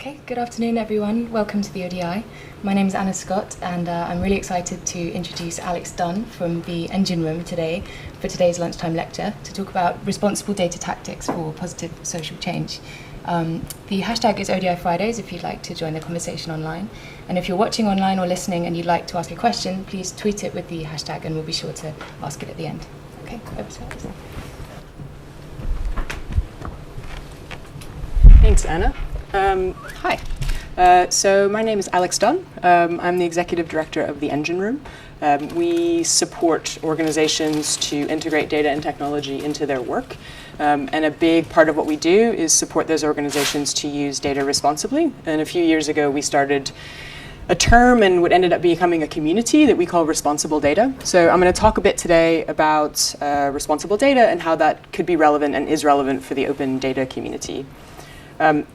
Okay, good afternoon everyone. Welcome to the ODI. My name is Anna Scott and I'm really excited to introduce Alix Dunn from the Engine Room today for today's Lunchtime Lecture to talk about responsible data tactics for positive social change. The hashtag is ODI Fridays if you'd like to join the conversation online. And if you're watching online or listening and you'd like to ask a question, please tweet it with the hashtag and we'll be sure to ask it at the end. Okay, over to Alix. Thanks, Anna. Hi. So my name is Alix Dunn. I'm the Executive Director of the Engine Room. We support organizations to integrate data and technology into their work. And a big part of what we do is support those organizations to use data responsibly. And a few years ago, we started a term and what ended up becoming a community that we call responsible data. So I'm going to talk a bit today about responsible data and how that could be relevant and is relevant for the open data community.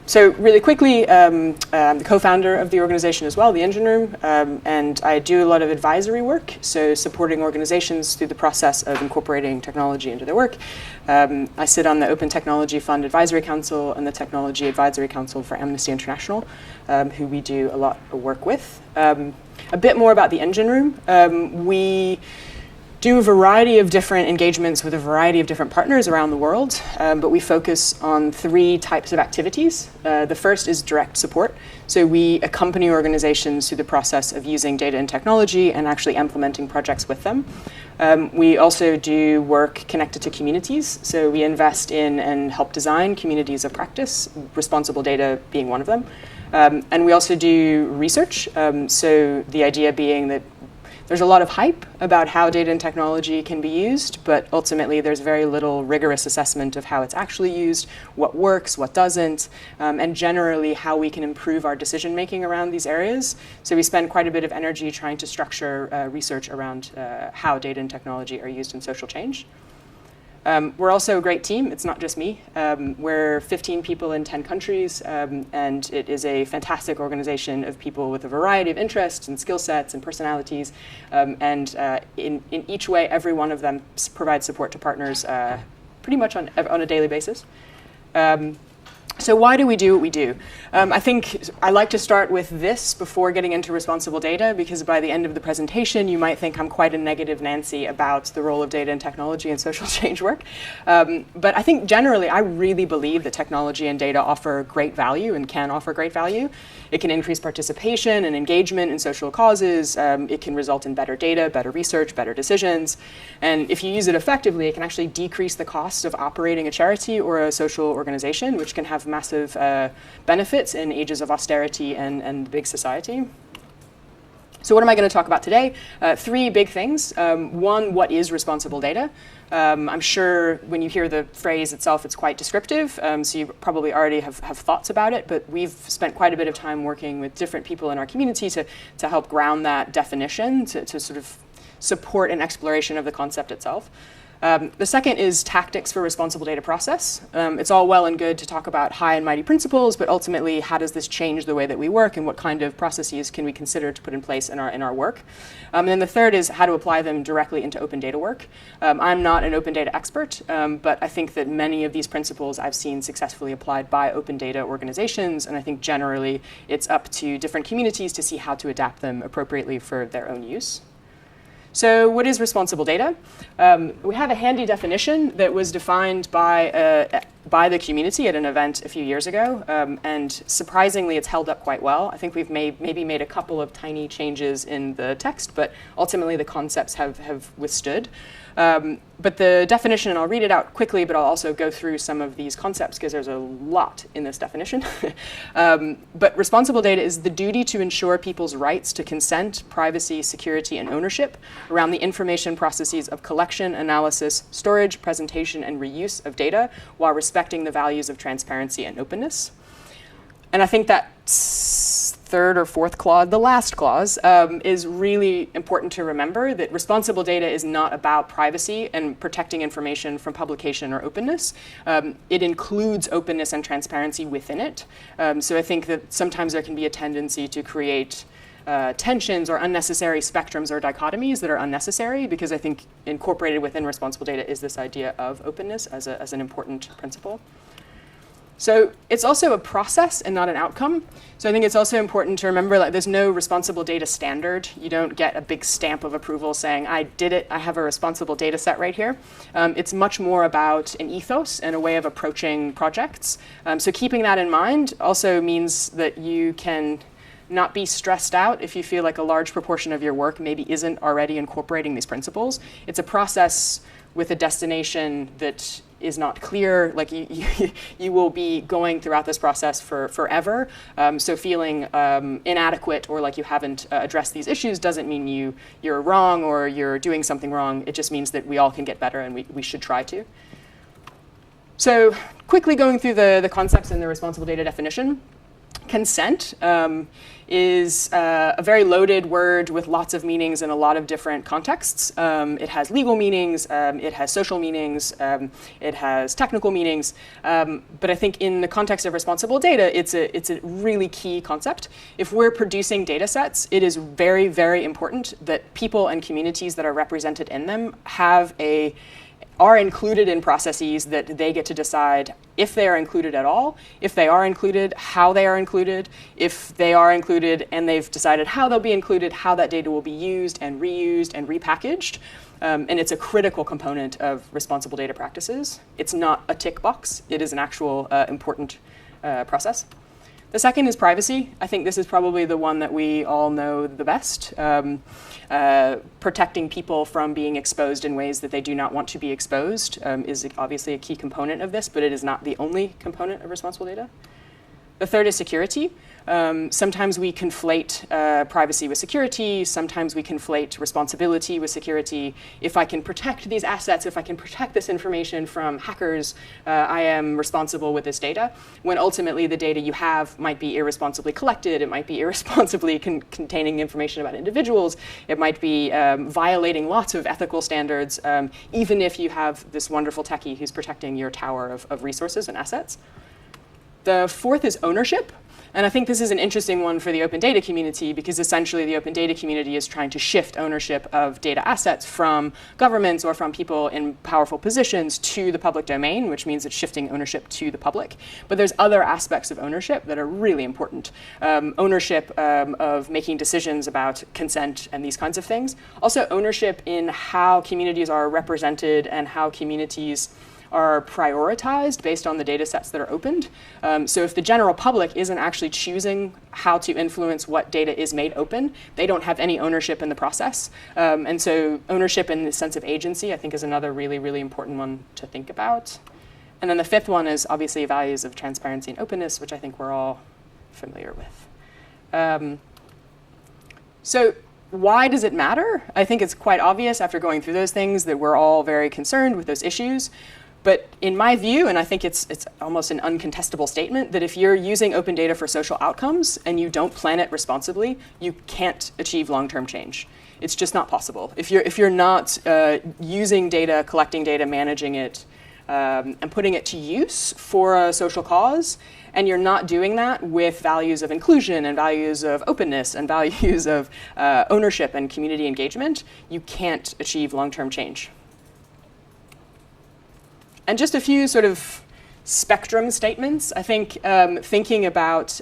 So really quickly, I'm the co-founder of the organization as well, the Engine Room, and I do a lot of advisory work, so supporting organizations through the process of incorporating technology into their work. I sit on the Open Technology Fund Advisory Council and the Technology Advisory Council for Amnesty International, who we do a lot of work with. A bit more about the Engine Room. We do a variety of different engagements with a variety of different partners around the world, but we focus on three types of activities. The first is direct support. So we accompany organizations through the process of using data and technology and actually implementing projects with them. We also do work connected to communities. So we invest in and help design communities of practice, responsible data being one of them. And we also do research. So the idea being that there's a lot of hype about how data and technology can be used, but ultimately there's very little rigorous assessment of how it's actually used, what works, what doesn't, and generally how we can improve our decision making around these areas. So we spend quite a bit of energy trying to structure research around how data and technology are used in social change. We're also a great team. It's not just me. We're 15 people in 10 countries, and it is a fantastic organization of people with a variety of interests and skill sets and personalities. And in each way, every one of them provides support to partners pretty much on a daily basis. So why do we do what we do? I think I like to start with this before getting into responsible data, because by the end of the presentation, you might think I'm quite a negative Nancy about the role of data and technology in social change work. But I think generally, I really believe that technology and data offer great value and can offer great value. It can increase participation and engagement in social causes. It can result in better data, better research, better decisions. And if you use it effectively, it can actually decrease the cost of operating a charity or a social organization, which can have massive benefits in ages of austerity and big society. So what am I going to talk about today? Three big things. One, what is responsible data? I'm sure when you hear the phrase itself, it's quite descriptive, so you probably already have thoughts about it, but we've spent quite a bit of time working with different people in our community to help ground that definition, to sort of support an exploration of the concept itself. The second is tactics for responsible data process. It's all well and good to talk about high and mighty principles, but ultimately, how does this change the way that we work, and what kind of processes can we consider to put in place in our work? And then the third is how to apply them directly into open data work. I'm not an open data expert, but I think that many of these principles I've seen successfully applied by open data organizations, and I think generally it's up to different communities to see how to adapt them appropriately for their own use. So what is responsible data? We have a handy definition that was defined by the community at an event a few years ago, and surprisingly it's held up quite well. I think we've maybe made a couple of tiny changes in the text, but ultimately the concepts have withstood. But the definition, and I'll read it out quickly, but I'll also go through some of these concepts because there's a lot in this definition. But responsible data is the duty to ensure people's rights to consent, privacy, security, and ownership around the information processes of collection, analysis, storage, presentation, and reuse of data while respecting the values of transparency and openness. And I think that third or fourth clause, the last clause, is really important to remember that responsible data is not about privacy and protecting information from publication or openness. It includes openness and transparency within it. So I think that sometimes there can be a tendency to create tensions or unnecessary spectrums or dichotomies that are unnecessary, because I think incorporated within responsible data is this idea of openness as an important principle. So it's also a process and not an outcome. So I think it's also important to remember that there's no responsible data standard. You don't get a big stamp of approval saying, I did it, I have a responsible data set right here. It's much more about an ethos and a way of approaching projects. So keeping that in mind also means that you can not be stressed out if you feel like a large proportion of your work maybe isn't already incorporating these principles. It's a process with a destination that is not clear. Like you will be going throughout this process for forever. So feeling inadequate or like you haven't addressed these issues doesn't mean you're wrong or you're doing something wrong. It just means that we all can get better and we should try to. So quickly going through the concepts in the responsible data definition. Consent is a very loaded word with lots of meanings in a lot of different contexts. It has legal meanings, it has social meanings, it has technical meanings. But I think in the context of responsible data, it's a really key concept. If we're producing data sets, it is very, very important that people and communities that are represented in them are included in processes that they get to decide if they are included at all, if they are included, how they are included, if they are included and they've decided how they'll be included, how that data will be used and repackaged. And it's a critical component of responsible data practices. It's not a tick box. It is an actual important process. The second is privacy. I think this is probably the one that we all know the best. Protecting people from being exposed in ways that they do not want to be exposed is obviously a key component of this, but it is not the only component of responsible data. The third is security. Sometimes we conflate privacy with security. Sometimes we conflate responsibility with security. If I can protect these assets, if I can protect this information from hackers, I am responsible with this data. When ultimately the data you have might be irresponsibly collected. It might be irresponsibly containing information about individuals. It might be violating lots of ethical standards, even if you have this wonderful techie who's protecting your tower of resources and assets. The fourth is ownership. And I think this is an interesting one for the open data community because essentially the open data community is trying to shift ownership of data assets from governments or from people in powerful positions to the public domain, which means it's shifting ownership to the public. But there's other aspects of ownership that are really important. Ownership of making decisions about consent and these kinds of things. Also ownership in how communities are represented and how communities are prioritized based on the data sets that are opened. So if the general public isn't actually choosing how to influence what data is made open, they don't have any ownership in the process. And so ownership in the sense of agency, I think, is another really, really important one to think about. And then the fifth one is obviously values of transparency and openness, which I think we're all familiar with. So why does it matter? I think it's quite obvious after going through those things that we're all very concerned with those issues. But in my view, and I think it's almost an uncontestable statement, that if you're using open data for social outcomes and you don't plan it responsibly, you can't achieve long-term change. It's just not possible. If you're not using data, collecting data, managing it, and putting it to use for a social cause, and you're not doing that with values of inclusion and values of openness and values of ownership and community engagement, you can't achieve long-term change. And just a few sort of spectrum statements. I think thinking about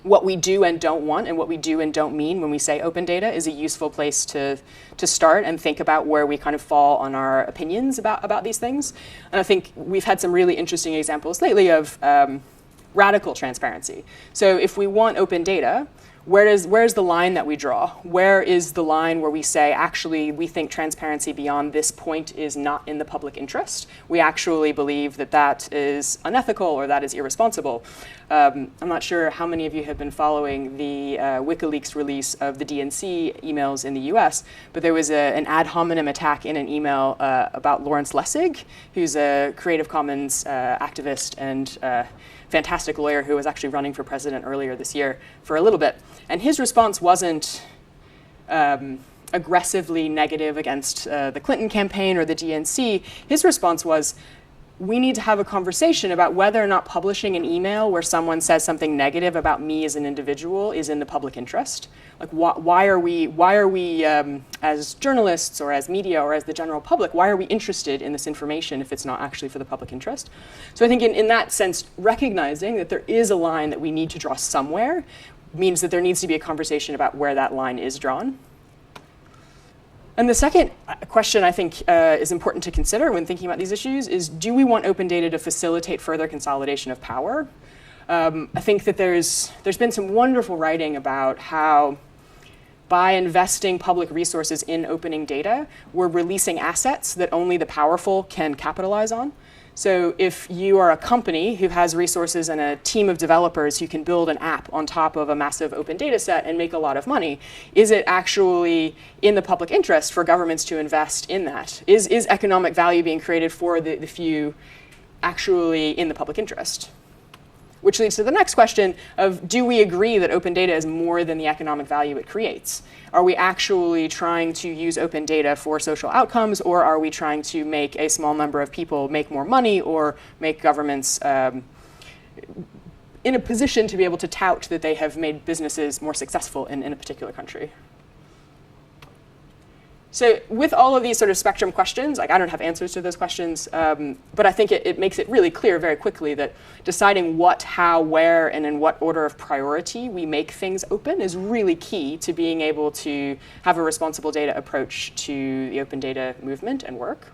what we do and don't want and what we do and don't mean when we say open data is a useful place to start and think about where we kind of fall on our opinions about these things. And I think we've had some really interesting examples lately of radical transparency. So if we want open data, where's the line that we draw? Where is the line where we say, actually, we think transparency beyond this point is not in the public interest? We actually believe that that is unethical or that is irresponsible. I'm not sure how many of you have been following the WikiLeaks release of the DNC emails in the US, but there was an ad hominem attack in an email about Lawrence Lessig, who's a Creative Commons activist and fantastic lawyer who was actually running for president earlier this year for a little bit. And his response wasn't aggressively negative against the Clinton campaign or the DNC. His response was, we need to have a conversation about whether or not publishing an email where someone says something negative about me as an individual is in the public interest. Like, why are we as journalists or as media or as the general public, why are we interested in this information if it's not actually for the public interest? So I think in that sense, recognizing that there is a line that we need to draw somewhere means that there needs to be a conversation about where that line is drawn. And the second question I think is important to consider when thinking about these issues is, do we want open data to facilitate further consolidation of power? I think that there's been some wonderful writing about how by investing public resources in opening data, we're releasing assets that only the powerful can capitalize on. So if you are a company who has resources and a team of developers who can build an app on top of a massive open data set and make a lot of money, is it actually in the public interest for governments to invest in that? Is economic value being created for the few actually in the public interest? Which leads to the next question of, do we agree that open data is more than the economic value it creates? Are we actually trying to use open data for social outcomes, or are we trying to make a small number of people make more money or make governments in a position to be able to tout that they have made businesses more successful in a particular country? So with all of these sort of spectrum questions, like, I don't have answers to those questions, but I think it makes it really clear very quickly that deciding what, how, where, and in what order of priority we make things open is really key to being able to have a responsible data approach to the open data movement and work.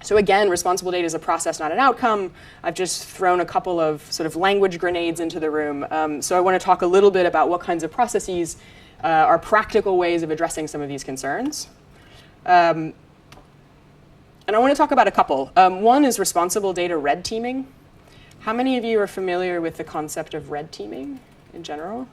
So again, responsible data is a process, not an outcome. I've just thrown a couple of sort of language grenades into the room. So I want to talk a little bit about what kinds of processes are practical ways of addressing some of these concerns. And I want to talk about a couple. One is responsible data red teaming. How many of you are familiar with the concept of red teaming in general?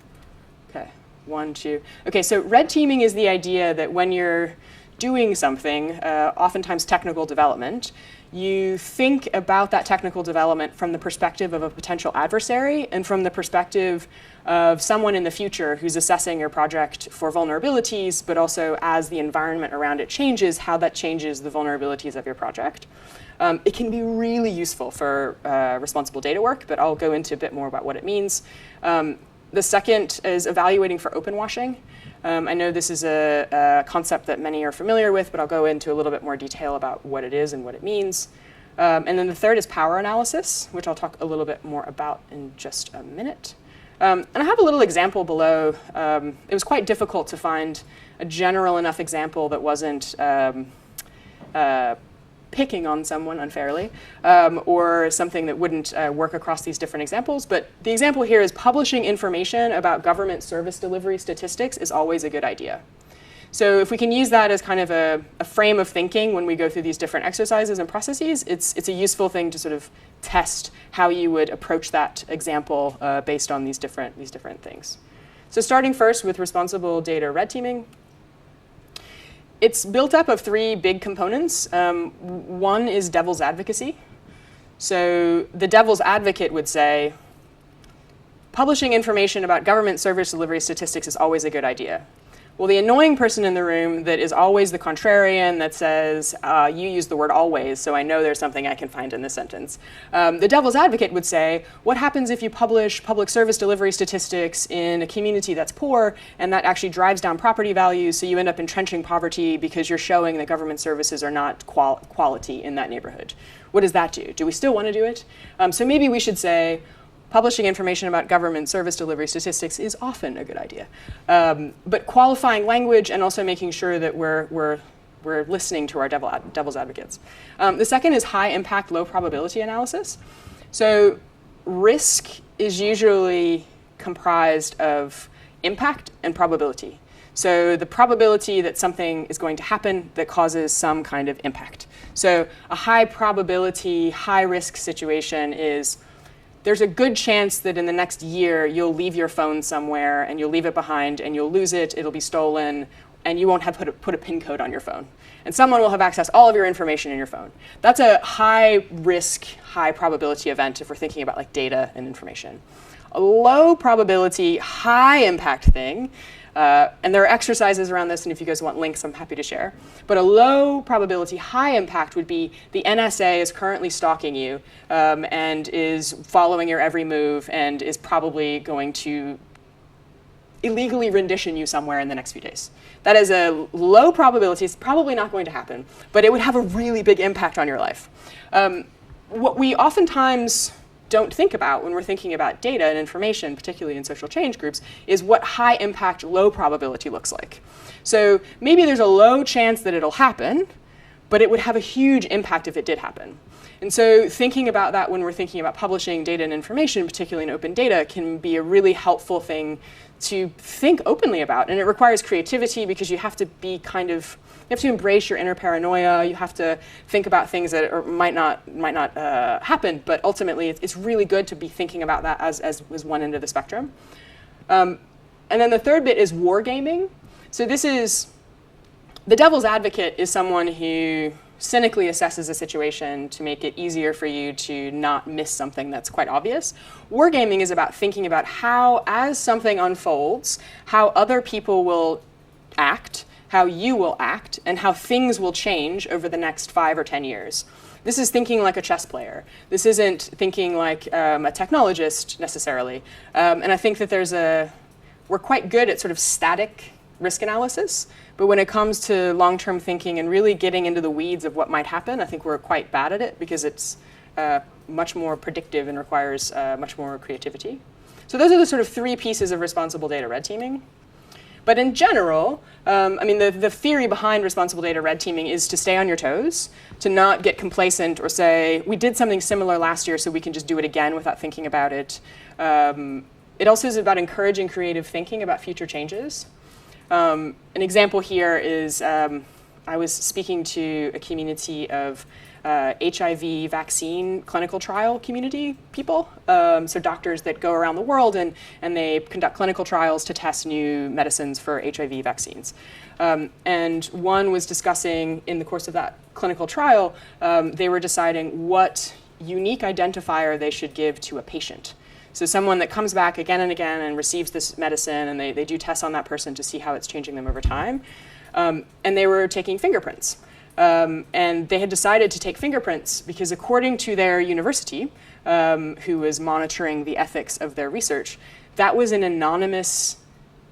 Okay, 1, 2. Okay, so red teaming is the idea that when you're doing something, oftentimes technical development, you think about that technical development from the perspective of a potential adversary and from the perspective of someone in the future who's assessing your project for vulnerabilities, but also as the environment around it changes, how that changes the vulnerabilities of your project. It can be really useful for responsible data work, but I'll go into a bit more about what it means. The second is evaluating for open washing. I know this is a concept that many are familiar with, but I'll go into a little bit more detail about what it is and what it means. And then the third is power analysis, which I'll talk a little bit more about in just a minute. And I have a little example below. It was quite difficult to find a general enough example that wasn't picking on someone unfairly, or something that wouldn't work across these different examples. But the example here is publishing information about government service delivery statistics is always a good idea. So if we can use that as kind of a frame of thinking when we go through these different exercises and processes, it's a useful thing to sort of test how you would approach that example based on these different things. So starting first with responsible data red teaming. It's built up of 3 big components. One is devil's advocacy. So the devil's advocate would say, publishing information about government service delivery statistics is always a good idea. Well, the annoying person in the room that is always the contrarian that says, you use the word always, so I know there's something I can find in this sentence. The devil's advocate would say, what happens if you publish public service delivery statistics in a community that's poor, and that actually drives down property values, so you end up entrenching poverty because you're showing that government services are not quality in that neighborhood? What does that do? Do we still want to do it? So maybe we should say, publishing information about government service delivery statistics is often a good idea. But qualifying language and also making sure that we're listening to our devil's advocates. The second is high impact, low probability analysis. So risk is usually comprised of impact and probability. So the probability that something is going to happen that causes some kind of impact. So a high probability, high risk situation is, there's a good chance that in the next year you'll leave your phone somewhere and you'll leave it behind and you'll lose it, it'll be stolen, and you won't have put a PIN code on your phone. And someone will have access all of your information in your phone. That's a high risk, high probability event if we're thinking about like data and information. A low probability, high impact thing And there are exercises around this, and if you guys want links, I'm happy to share. But a low probability, high impact would be the NSA is currently stalking you and is following your every move and is probably going to illegally rendition you somewhere in the next few days. That is a low probability. It's probably not going to happen, but it would have a really big impact on your life. What we oftentimes don't think about when we're thinking about data and information, particularly in social change groups, is what high impact, low probability looks like. So maybe there's a low chance that it'll happen, but it would have a huge impact if it did happen. And so thinking about that when we're thinking about publishing data and information, particularly in open data, can be a really helpful thing to think openly about. And it requires creativity because you have to be you have to embrace your inner paranoia. You have to think about things that might not happen, but ultimately it's really good to be thinking about that as one end of the spectrum. And then the third bit is wargaming. So this is, the devil's advocate is someone who cynically assesses a situation to make it easier for you to not miss something that's quite obvious. Wargaming is about thinking about how, as something unfolds, how other people will act, how you will act, and how things will change over the next 5 or 10 years. This is thinking like a chess player. This isn't thinking like a technologist necessarily. And I think that we're quite good at sort of static risk analysis, but when it comes to long-term thinking and really getting into the weeds of what might happen, I think we're quite bad at it because it's much more predictive and requires much more creativity. So those are the sort of 3 pieces of responsible data red teaming. But in general, the theory behind responsible data red teaming is to stay on your toes, to not get complacent or say, we did something similar last year so we can just do it again without thinking about it. It also is about encouraging creative thinking about future changes. An example here is I was speaking to a community of HIV vaccine clinical trial community people, so doctors that go around the world and they conduct clinical trials to test new medicines for HIV vaccines. And one was discussing in the course of that clinical trial, they were deciding what unique identifier they should give to a patient. So someone that comes back again and again and receives this medicine, and they do tests on that person to see how it's changing them over time. And they were taking fingerprints. And they had decided to take fingerprints because according to their university, who was monitoring the ethics of their research, that was an anonymous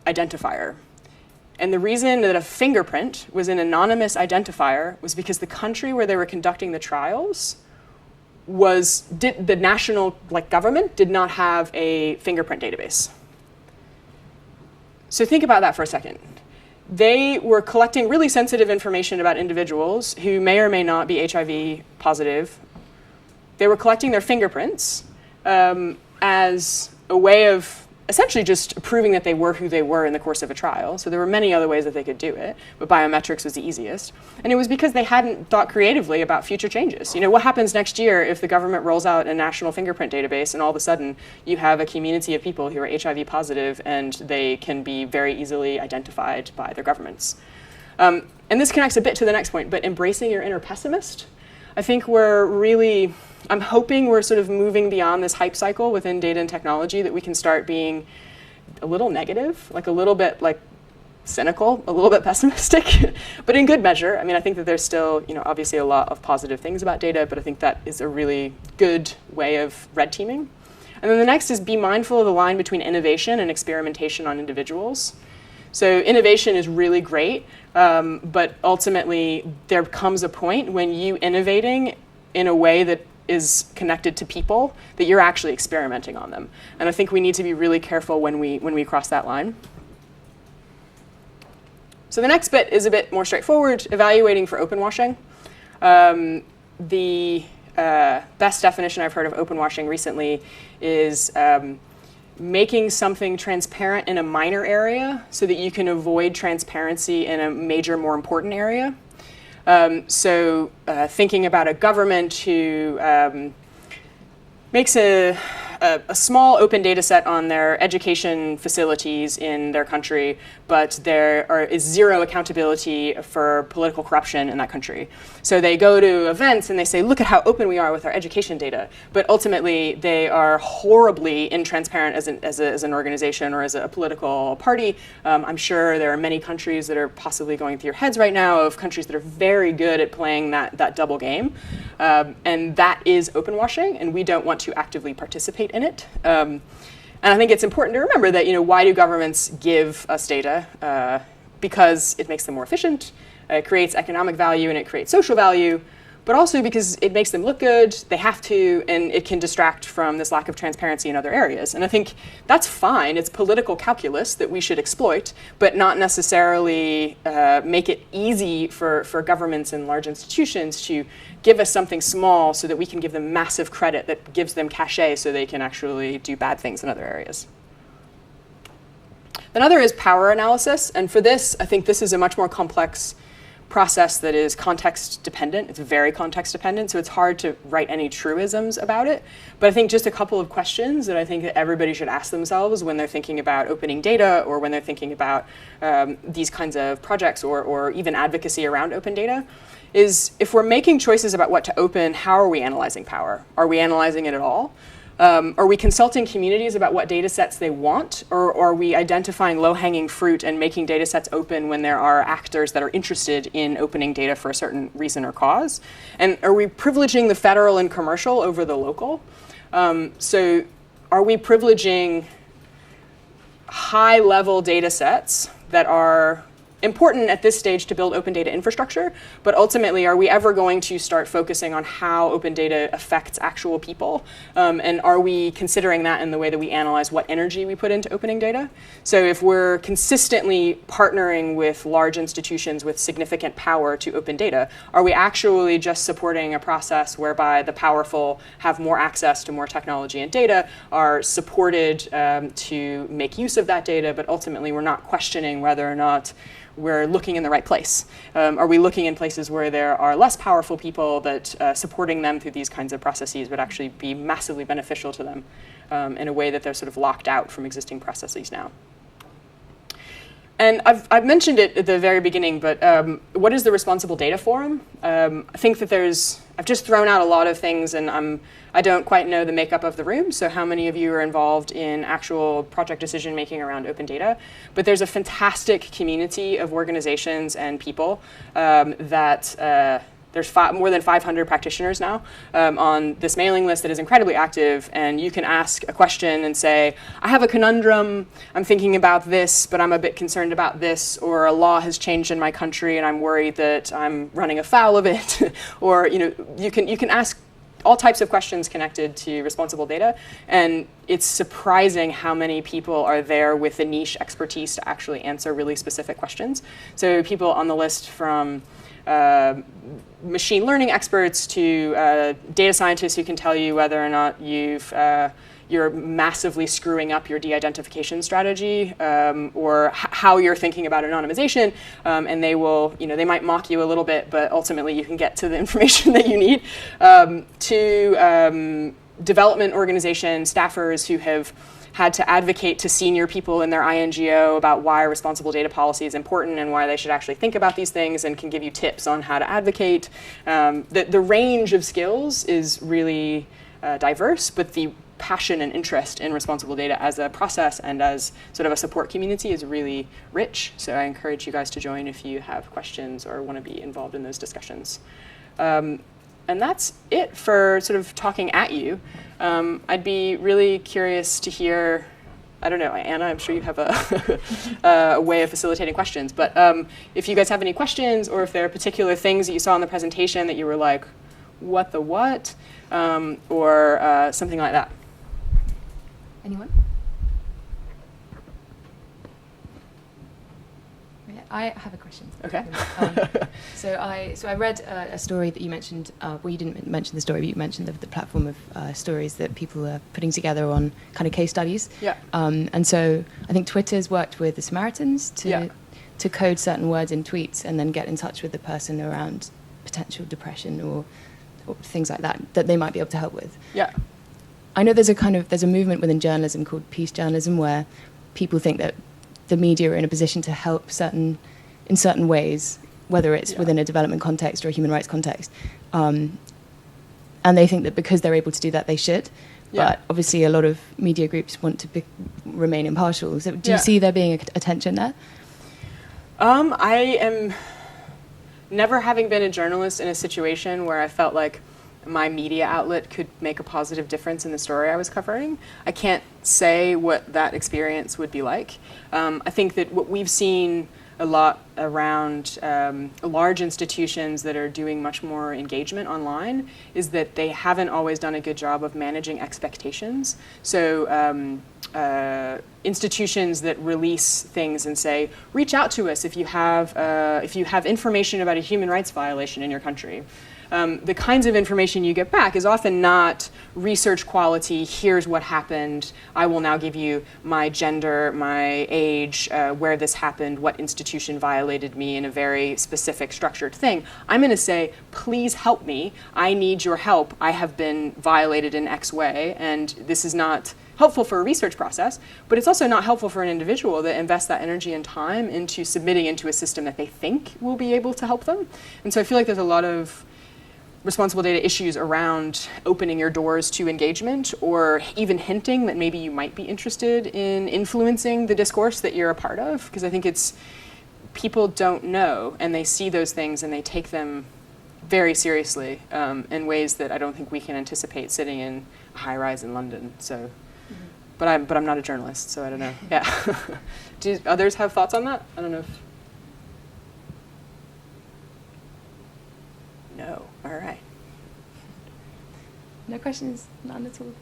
identifier. And the reason that a fingerprint was an anonymous identifier was because the country where they were conducting the trials the national government did not have a fingerprint database. So think about that for a second. They were collecting really sensitive information about individuals who may or may not be HIV positive. They were collecting their fingerprints as a way of essentially just proving that they were who they were in the course of a trial. So there were many other ways that they could do it, but biometrics was the easiest. And it was because they hadn't thought creatively about future changes. You know, what happens next year if the government rolls out a national fingerprint database and all of a sudden you have a community of people who are HIV positive and they can be very easily identified by their governments? And this connects a bit to the next point, but embracing your inner pessimist. I think I'm hoping we're sort of moving beyond this hype cycle within data and technology, that we can start being a little negative, a little bit cynical, a little bit pessimistic, but in good measure. I mean, I think that there's still, obviously a lot of positive things about data, but I think that is a really good way of red teaming. And then the next is be mindful of the line between innovation and experimentation on individuals. So innovation is really great, but ultimately there comes a point when you innovating in a way that is connected to people, that you're actually experimenting on them. And I think we need to be really careful when we cross that line. So the next bit is a bit more straightforward, evaluating for open washing. The best definition I've heard of open washing recently is making something transparent in a minor area so that you can avoid transparency in a major, more important area. So thinking about a government who makes a a small open data set on their education facilities in their country, but there is zero accountability for political corruption in that country. So they go to events and they say, look at how open we are with our education data. But ultimately, they are horribly intransparent as an organization or as a political party. I'm sure there are many countries that are possibly going through your heads right now of countries that are very good at playing that double game. And that is open washing, and we don't want to actively participate in it. And I think it's important to remember that, why do governments give us data? Because it makes them more efficient, it creates economic value, and it creates social value, but also because it makes them look good, they have to, and it can distract from this lack of transparency in other areas. And I think that's fine. It's political calculus that we should exploit, but not necessarily make it easy for governments and large institutions to give us something small so that we can give them massive credit that gives them cachet so they can actually do bad things in other areas. Another is power analysis, and for this, I think this is a much more complex process that is context dependent. It's very context dependent, so it's hard to write any truisms about it. But I think just a couple of questions that I think that everybody should ask themselves when they're thinking about opening data or when they're thinking about these kinds of projects or even advocacy around open data is, if we're making choices about what to open, how are we analyzing power? Are we analyzing it at all? Are we consulting communities about what data sets they want, or are we identifying low-hanging fruit and making data sets open when there are actors that are interested in opening data for a certain reason or cause? And are we privileging the federal and commercial over the local? So are we privileging high-level data sets that are important at this stage to build open data infrastructure, but ultimately, are we ever going to start focusing on how open data affects actual people? And are we considering that in the way that we analyze what energy we put into opening data? So if we're consistently partnering with large institutions with significant power to open data, are we actually just supporting a process whereby the powerful have more access to more technology and data, are supported to make use of that data, but ultimately we're not questioning whether or not we're looking in the right place? Are we looking in places where there are less powerful people that supporting them through these kinds of processes would actually be massively beneficial to them in a way that they're sort of locked out from existing processes now? And I've mentioned it at the very beginning, but what is the Responsible Data Forum? I think that I've just thrown out a lot of things, and I don't quite know the makeup of the room, so how many of you are involved in actual project decision making around open data? But there's a fantastic community of organizations and people that there's more than 500 practitioners now on this mailing list that is incredibly active, and you can ask a question and say, I have a conundrum, I'm thinking about this, but I'm a bit concerned about this, or a law has changed in my country and I'm worried that I'm running afoul of it. Or you can ask all types of questions connected to responsible data, and it's surprising how many people are there with the niche expertise to actually answer really specific questions. So people on the list from machine learning experts to data scientists who can tell you whether or not you're massively screwing up your de-identification strategy, or how you're thinking about anonymization, and they might mock you a little bit, but ultimately you can get to the information that you need, to development organization staffers who have had to advocate to senior people in their INGO about why responsible data policy is important and why they should actually think about these things, and can give you tips on how to advocate. The range of skills is really diverse, but the passion and interest in responsible data as a process and as sort of a support community is really rich. So I encourage you guys to join if you have questions or want to be involved in those discussions. And that's it for sort of talking at you. I'd be really curious to hear, I don't know, Anna, I'm sure you have a way of facilitating questions, but if you guys have any questions, or if there are particular things that you saw in the presentation that you were like, what the what? Or something like that. Anyone? I have a question. Okay. So I read a story that you mentioned. Well, you didn't mention the story, but you mentioned the platform of stories that people are putting together on kind of case studies. Yeah. And so I think Twitter's worked with the Samaritans to code certain words in tweets and then get in touch with the person around potential depression or things like that they might be able to help with. Yeah. I know there's a movement within journalism called peace journalism, where people think that the media are in a position to help in certain ways, whether it's within a development context or a human rights context, and they think that because they're able to do that, they should. But obviously, a lot of media groups want to remain impartial. So, do you see there being a tension there? I am never having been a journalist in a situation where I felt like my media outlet could make a positive difference in the story I was covering. I can't say what that experience would be like. I think that what we've seen a lot around large institutions that are doing much more engagement online is that they haven't always done a good job of managing expectations. So institutions that release things and say, reach out to us if you have information about a human rights violation in your country. The kinds of information you get back is often not research quality, here's what happened, I will now give you my gender, my age, where this happened, what institution violated me in a very specific structured thing. I'm going to say, please help me, I need your help, I have been violated in X way, and this is not helpful for a research process, but it's also not helpful for an individual that invests that energy and time into submitting into a system that they think will be able to help them. And so I feel like there's a lot of responsible data issues around opening your doors to engagement, or even hinting that maybe you might be interested in influencing the discourse that you're a part of, because I think it's people don't know, and they see those things and they take them very seriously in ways that I don't think we can anticipate sitting in a high rise in London. So, but I'm not a journalist, so I don't know. Yeah. Do others have thoughts on that? I don't know if. No. All right. No questions? None at all?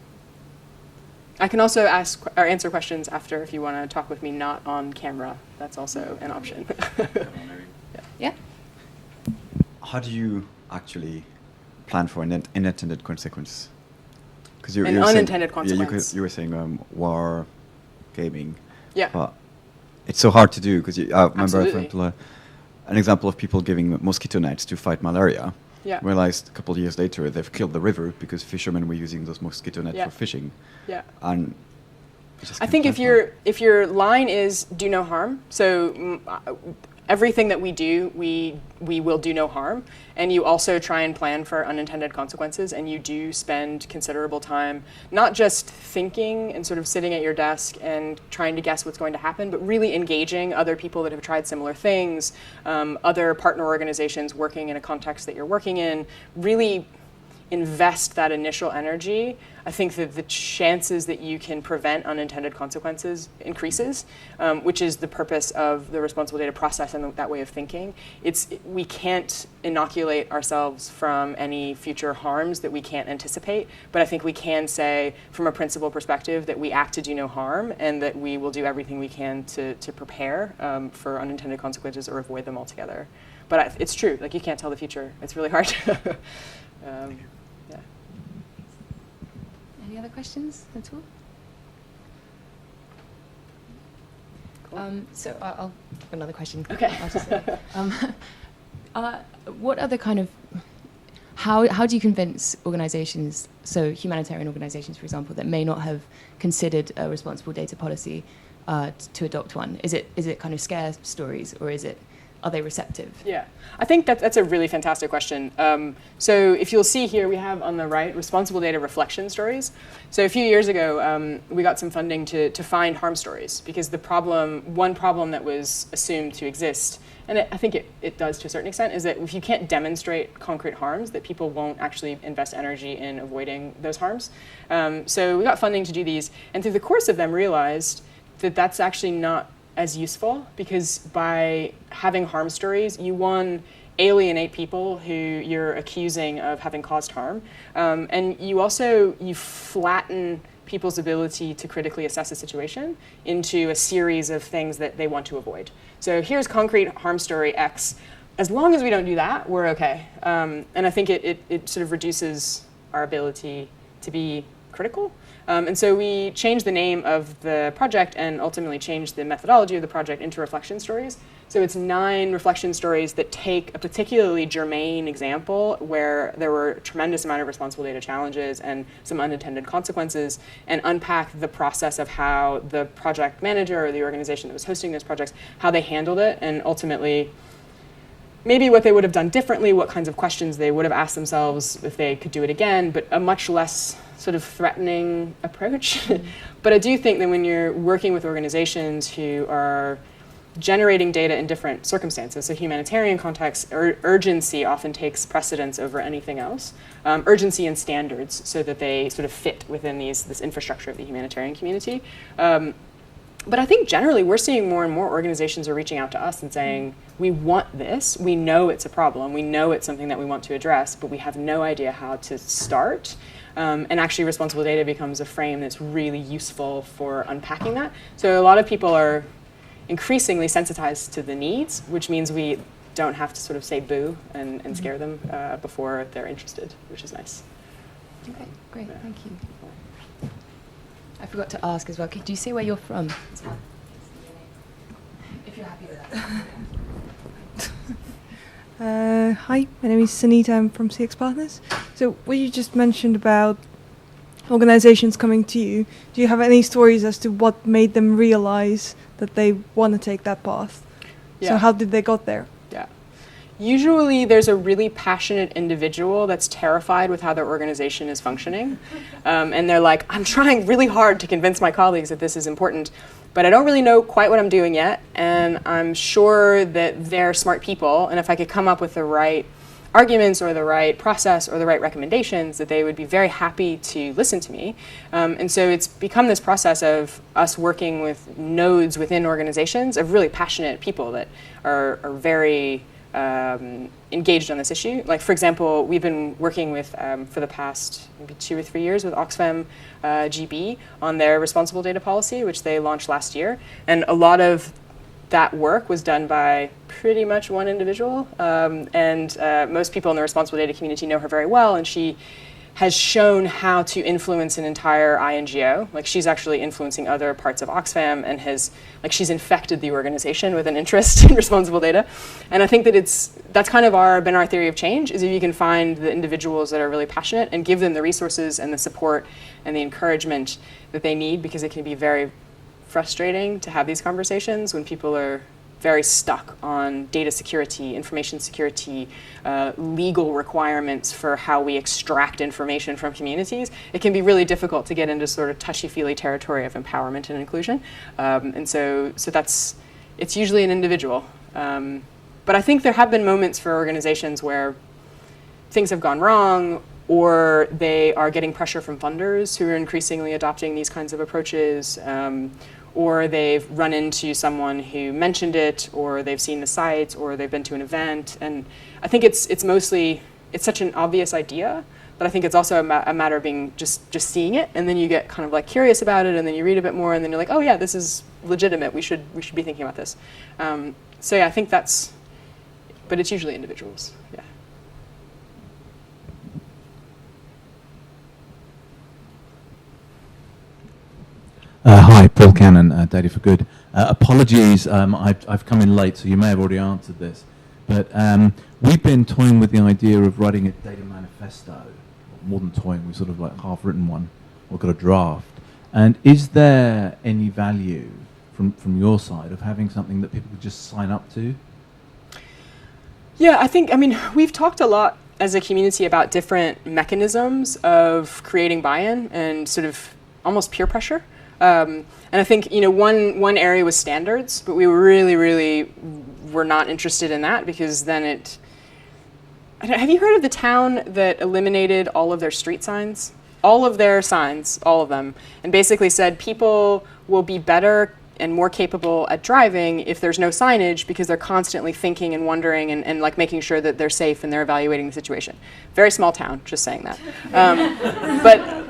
I can also ask or answer questions after if you want to talk with me not on camera. That's also an option. Yeah. How do you actually plan for an unintended consequence? Because an unintended consequence. Yeah, you were saying war gaming. Yeah. But it's so hard to do because I remember, Absolutely. for example, an example of people giving mosquito nets to fight malaria. Yeah. Realized a couple of years later they've killed the river because fishermen were using those mosquito nets for fishing. Yeah. And I think if your line is do no harm, so everything that we do, we will do no harm, and you also try and plan for unintended consequences, and you do spend considerable time not just thinking and sort of sitting at your desk and trying to guess what's going to happen, but really engaging other people that have tried similar things, other partner organizations working in a context that you're working in, really invest that initial energy. I think that the chances that you can prevent unintended consequences increases, which is the purpose of the responsible data process and that way of thinking. We can't inoculate ourselves from any future harms that we can't anticipate, but I think we can say from a principle perspective that we act to do no harm and that we will do everything we can to prepare for unintended consequences or avoid them altogether. But it's true, like you can't tell the future. It's really hard. Yeah. Any other questions at all? Cool. So I'll have another question. Okay. I'll just say, what other kind of, how do you convince organizations, so humanitarian organizations, for example, that may not have considered a responsible data policy to adopt one? Is it kind of scare stories, or are they receptive? Yeah, I think that's a really fantastic question. So if you'll see here, we have on the right responsible data reflection stories. So a few years ago, we got some funding to find harm stories, because one problem that was assumed to exist, and I think it does to a certain extent, is that if you can't demonstrate concrete harms, that people won't actually invest energy in avoiding those harms. So we got funding to do these, and through the course of them realized that that's actually not as useful, because by having harm stories, you alienate people who you're accusing of having caused harm, and you flatten people's ability to critically assess a situation into a series of things that they want to avoid. So here's concrete harm story X. As long as we don't do that, we're okay. And I think it sort of reduces our ability to be critical. And so we changed the name of the project and ultimately changed the methodology of the project into reflection stories. So it's 9 reflection stories that take a particularly germane example where there were a tremendous amount of responsible data challenges and some unintended consequences, and unpack the process of how the project manager or the organization that was hosting those projects, how they handled it, and ultimately maybe what they would have done differently, what kinds of questions they would have asked themselves if they could do it again, but a much less sort of threatening approach. But I do think that when you're working with organizations who are generating data in different circumstances, so humanitarian context, urgency often takes precedence over anything else. Urgency and standards, so that they sort of fit within this infrastructure of the humanitarian community. But I think generally we're seeing more and more organizations are reaching out to us and saying, we want this, we know it's a problem, we know it's something that we want to address, but we have no idea how to start. And actually responsible data becomes a frame that's really useful for unpacking that. So a lot of people are increasingly sensitized to the needs, which means we don't have to sort of say boo and scare them before they're interested, which is nice. Okay, great, thank you. I forgot to ask as well, could you say where you're from as well? If you're happy with that. Hi, my name is Sanita, I'm from CX Partners. So what you just mentioned about organizations coming to you, do you have any stories as to what made them realize that they want to take that path? Yeah. So how did they got there? Yeah. Usually there's a really passionate individual that's terrified with how their organization is functioning. And they're like, I'm trying really hard to convince my colleagues that this is important, but I don't really know quite what I'm doing yet. And I'm sure that they're smart people, and if I could come up with the right arguments or the right process or the right recommendations, that they would be very happy to listen to me. And so it's become this process of us working with nodes within organizations of really passionate people that are very engaged on this issue. Like, for example, we've been working with, for the past maybe 2 or 3 years, with Oxfam GB on their responsible data policy, which they launched last year. And a lot of that work was done by pretty much one individual. And most people in the responsible data community know her very well, and she has shown how to influence an entire INGO. Like, she's actually influencing other parts of Oxfam, and she's infected the organization with an interest in responsible data. And I think that that's kind of been our theory of change, is if you can find the individuals that are really passionate and give them the resources and the support and the encouragement that they need, because it can be very frustrating to have these conversations when people are very stuck on data security, information security, legal requirements for how we extract information from communities. It can be really difficult to get into sort of touchy-feely territory of empowerment and inclusion. And so it's usually an individual. But I think there have been moments for organizations where things have gone wrong, or they are getting pressure from funders who are increasingly adopting these kinds of approaches, or they've run into someone who mentioned it, or they've seen the site, or they've been to an event. And I think it's mostly, it's such an obvious idea, but I think it's also a matter of being just seeing it, and then you get kind of like curious about it, and then you read a bit more, and then you're like, oh yeah, this is legitimate, we should be thinking about this. So yeah, I think but it's usually individuals, yeah. Hi, Paul Cannon, Data for Good. Apologies, I've come in late, so you may have already answered this. But we've been toying with the idea of writing a data manifesto. More than toying, we've sort of like half-written one, or got a draft. And is there any value from your side of having something that people could just sign up to? Yeah, we've talked a lot as a community about different mechanisms of creating buy-in and sort of almost peer pressure. And I think, one area was standards, but we really were not interested in that, because then have you heard of the town that eliminated all of their street signs? All of their signs, all of them, and basically said people will be better and more capable at driving if there's no signage, because they're constantly thinking and wondering and like making sure that they're safe and they're evaluating the situation. Very small town, just saying that.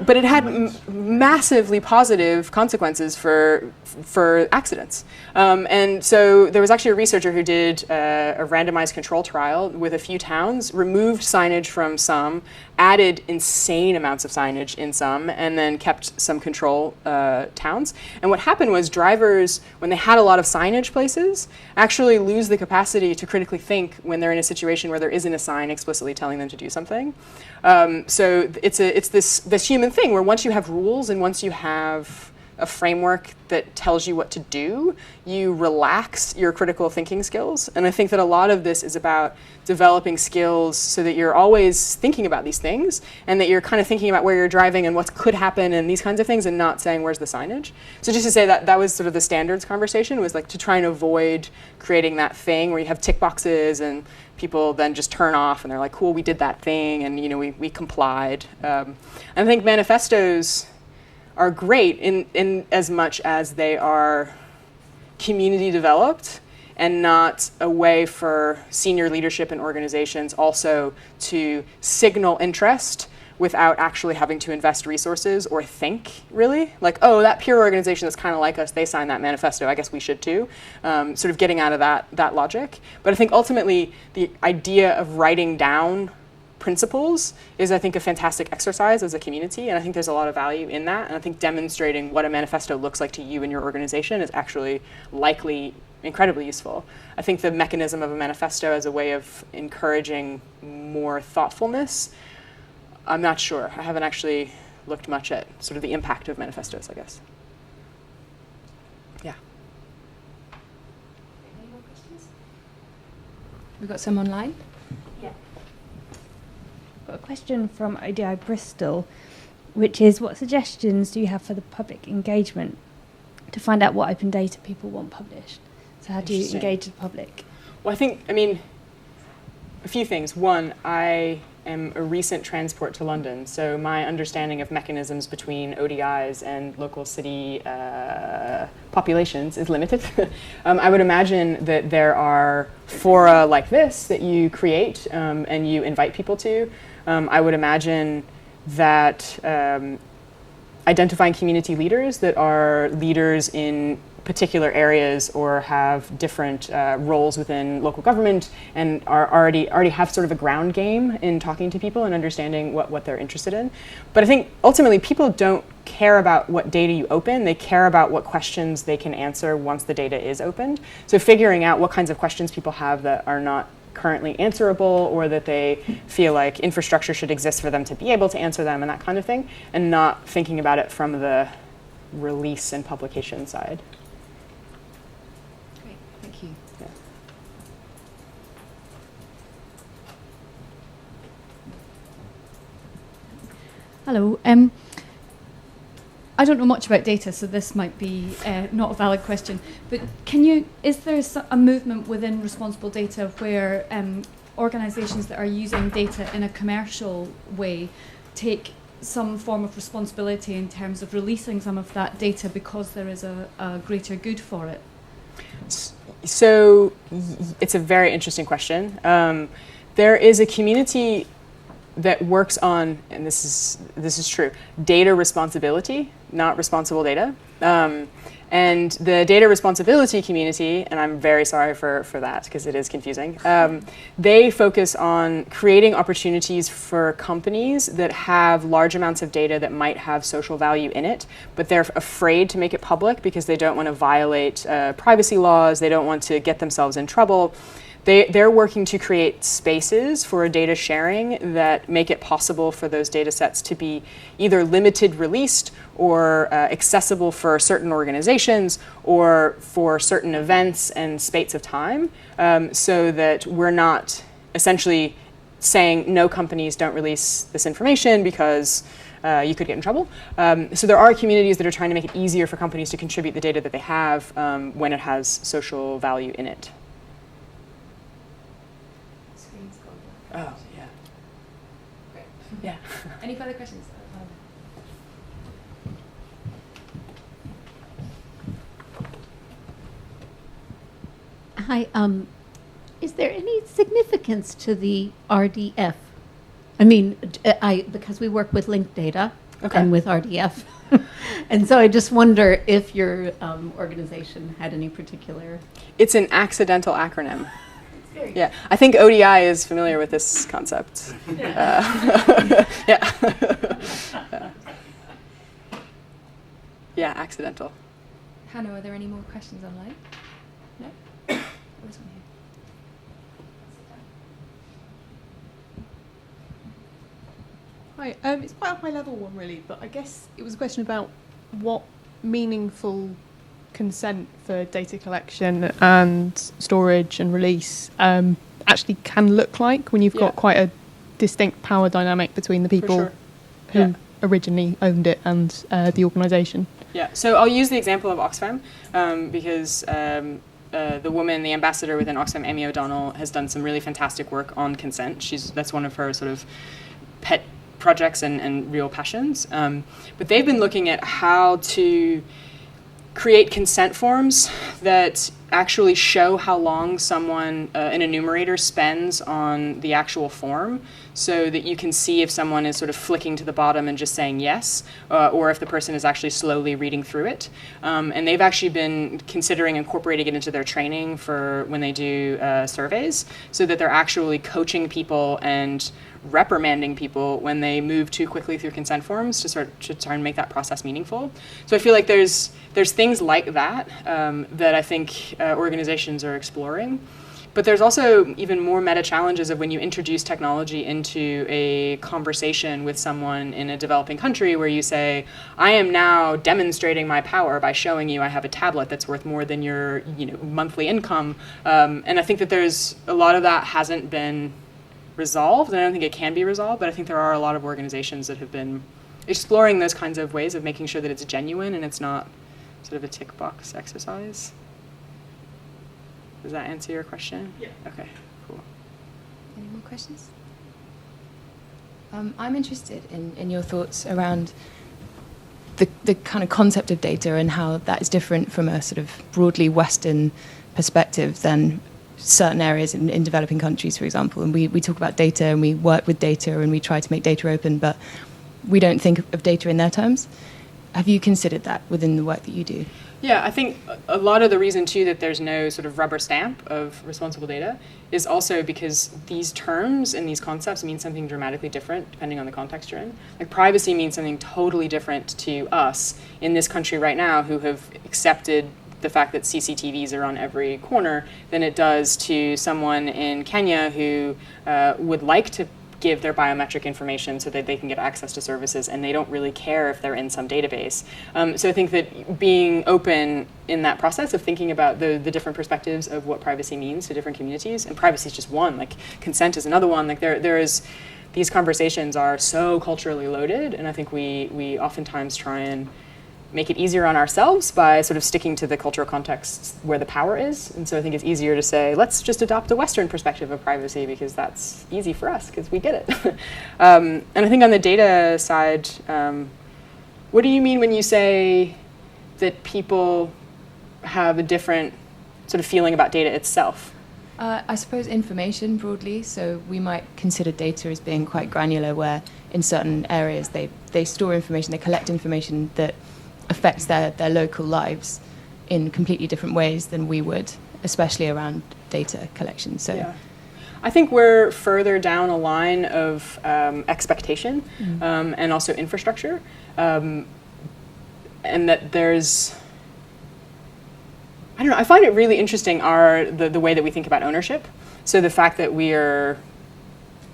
but it had massively positive consequences for accidents. And so there was actually a researcher who did a randomized control trial with a few towns, removed signage from some, added insane amounts of signage in some, and then kept some control towns. And what happened was drivers, when they had a lot of signage places, actually lose the capacity to critically think when they're in a situation where there isn't a sign explicitly telling them to do something. So it's this human thing where once you have rules and once you have a framework that tells you what to do, you relax your critical thinking skills. And I think that a lot of this is about developing skills so that you're always thinking about these things and that you're kind of thinking about where you're driving and what could happen and these kinds of things and not saying, where's the signage? So just to say that was sort of the standards conversation, was like to try and avoid creating that thing where you have tick boxes and people then just turn off and they're like, cool, we did that thing and we complied. And I think manifestos are great in as much as they are community developed and not a way for senior leadership in organizations also to signal interest without actually having to invest resources or think, really. Like, oh, that peer organization that's kind of like us, they signed that manifesto, I guess we should too. Sort of getting out of that logic. But I think ultimately the idea of writing down principles is, I think, a fantastic exercise as a community, and I think there's a lot of value in that. And I think demonstrating what a manifesto looks like to you and your organization is actually likely incredibly useful. I think the mechanism of a manifesto as a way of encouraging more thoughtfulness, I'm not sure. I haven't actually looked much at sort of the impact of manifestos, I guess. Yeah. Any more questions? We've got some online. Got a question from ODI Bristol, which is, what suggestions do you have for the public engagement to find out what open data people want published? So how do you engage the public? Well, I mean, a few things. One, I am a recent transport to London, so my understanding of mechanisms between ODIs and local city populations is limited. I would imagine that there are fora like this that you create and you invite people to. I would imagine that identifying community leaders that are leaders in particular areas or have different roles within local government and are already have sort of a ground game in talking to people and understanding what they're interested in. But I think ultimately people don't care about what data you open, they care about what questions they can answer once the data is opened. So figuring out what kinds of questions people have that are not currently answerable or that they feel like infrastructure should exist for them to be able to answer them and that kind of thing, and not thinking about it from the release and publication side. Great, thank you. Yeah. Hello. I don't know much about data, so this might be not a valid question. But is there a movement within responsible data where organisations that are using data in a commercial way take some form of responsibility in terms of releasing some of that data because there is a greater good for it? So it's a very interesting question. There is a community that works on, and this is true, data responsibility, not responsible data. And the data responsibility community, and I'm very sorry for that because it is confusing, they focus on creating opportunities for companies that have large amounts of data that might have social value in it, but they're afraid to make it public because they don't want to violate privacy laws, they don't want to get themselves in trouble. They're working to create spaces for data sharing that make it possible for those data sets to be either limited released or accessible for certain organizations or for certain events and spates of time, so that we're not essentially saying no, companies don't release this information because you could get in trouble. So there are communities that are trying to make it easier for companies to contribute the data that they have when it has social value in it. Oh, yeah. Great. Yeah. Any further questions? Hi, is there any significance to the RDF? I mean, because we work with linked data, Okay. and with RDF. And so I just wonder if your organization had any particular... It's an accidental acronym. Yeah, I think ODI is familiar with this concept. Yeah. Yeah, accidental. Hannah, are there any more questions online? No? There was one here. Hi, it's quite a high level one really, but I guess it was a question about what meaningful consent for data collection and storage and release actually can look like when you've got quite a distinct power dynamic between the people who originally owned it and the organisation. Yeah, so I'll use the example of Oxfam because the woman, the ambassador within Oxfam, Amy O'Donnell, has done some really fantastic work on consent. That's one of her sort of pet projects and real passions. But they've been looking at how to create consent forms that actually show how long someone, an enumerator, spends on the actual form, so that you can see if someone is sort of flicking to the bottom and just saying yes, or if the person is actually slowly reading through it. And they've actually been considering incorporating it into their training for when they do surveys, so that they're actually coaching people and reprimanding people when they move too quickly through consent forms to try and make that process meaningful. So I feel like there's things like that that I think organizations are exploring. But there's also even more meta challenges of when you introduce technology into a conversation with someone in a developing country where you say, I am now demonstrating my power by showing you I have a tablet that's worth more than your monthly income. And I think that there's a lot of that hasn't been resolved, and I don't think it can be resolved, but I think there are a lot of organizations that have been exploring those kinds of ways of making sure that it's genuine and it's not sort of a tick box exercise. Does that answer your question? Yeah. Okay, cool. Any more questions? I'm interested in your thoughts around the kind of concept of data and how that is different from a sort of broadly Western perspective than certain areas in developing countries, for example. And we talk about data and we work with data and we try to make data open, but we don't think of data in their terms. Have you considered that within the work that you do? Yeah, I think a lot of the reason, too, that there's no sort of rubber stamp of responsible data is also because these terms and these concepts mean something dramatically different depending on the context you're in. Like privacy means something totally different to us in this country right now who have accepted the fact that CCTVs are on every corner than it does to someone in Kenya who would like to give their biometric information so that they can get access to services, and they don't really care if they're in some database. So I think that being open in that process of thinking about the different perspectives of what privacy means to different communities, and privacy is just one, like consent is another one, like there is, these conversations are so culturally loaded, and I think we oftentimes try and make it easier on ourselves by sort of sticking to the cultural context where the power is. And so I think it's easier to say, let's just adopt a Western perspective of privacy because that's easy for us because we get it. And I think on the data side, what do you mean when you say that people have a different sort of feeling about data itself? I suppose information broadly. So we might consider data as being quite granular, where in certain areas they store information, they collect information that affects their local lives in completely different ways than we would, especially around data collection. So, yeah. I think we're further down a line of expectation and also infrastructure, and that there's, I don't know, I find it really interesting the way that we think about ownership. So the fact that we are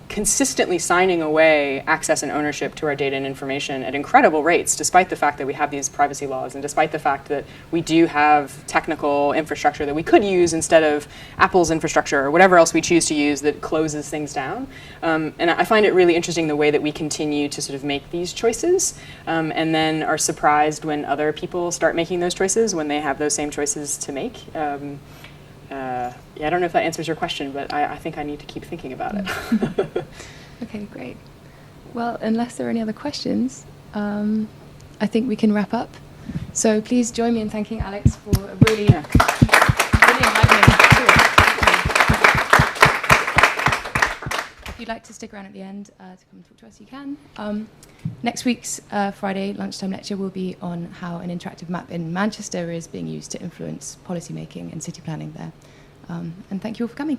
consistently signing away access and ownership to our data and information at incredible rates, despite the fact that we have these privacy laws and despite the fact that we do have technical infrastructure that we could use instead of Apple's infrastructure or whatever else we choose to use that closes things down. And I find it really interesting the way that we continue to sort of make these choices and then are surprised when other people start making those choices when they have those same choices to make. I don't know if that answers your question, but I think I need to keep thinking about it. Okay, great. Well, unless there are any other questions, I think we can wrap up. So please join me in thanking Alix for a really enlightening talk. If you'd like to stick around at the end to come and talk to us, you can. Next week's Friday lunchtime lecture will be on how an interactive map in Manchester is being used to influence policy making and city planning there. And thank you all for coming.